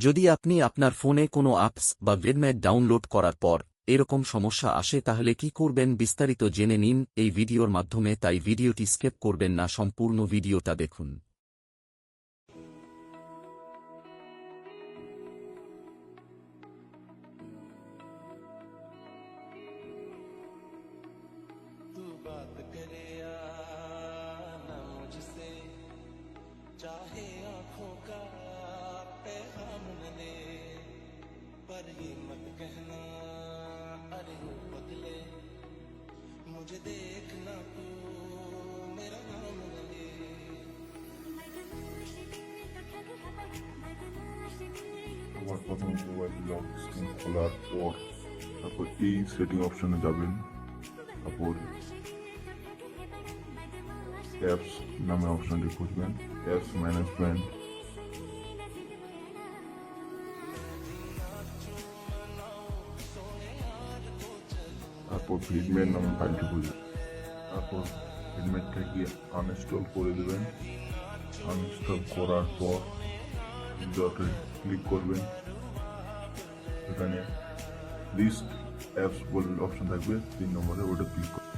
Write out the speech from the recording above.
যদি আপনি আপনার ফোনে কোনো অ্যাপস বা ভিডম্যাট ডাউনলোড করার পর এরকম সমস্যা আসে তাহলে কি করবেন বিস্তারিত জেনে নিন এই ভিডিওর মাধ্যমে, তাই ভিডিওটি স্কিপ করবেন না, সম্পূর্ণ ভিডিওটা দেখুন। तू बात करे या ना मुझसे, चाहे आंखों का पैगाम न ले, पर ये मत कहना अरे वो बदले, मुझे देखना तू मेरा नाम न ले। আমার প্রথম মোবাইল লক স্ক্রিন খোলার পর তারপর এই সেটিং অপশনে যাবেন, তারপর অ্যাপস নামে অপশনটি খুঁজবেন, অ্যাপস ম্যানেজমেন্ট, তারপর ভিডমেট নামে ফাইলটি খুঁজবেন, তারপর ভিডমেটটা গিয়ে আনইনস্টল করে দেবেন। আনইনস্টল করার পর ডটে ক্লিক করবেন, এখানে লিস্ট অ্যাপস বলে অপশন থাকবে 3 নম্বরে, ওটা ক্লিক করবেন।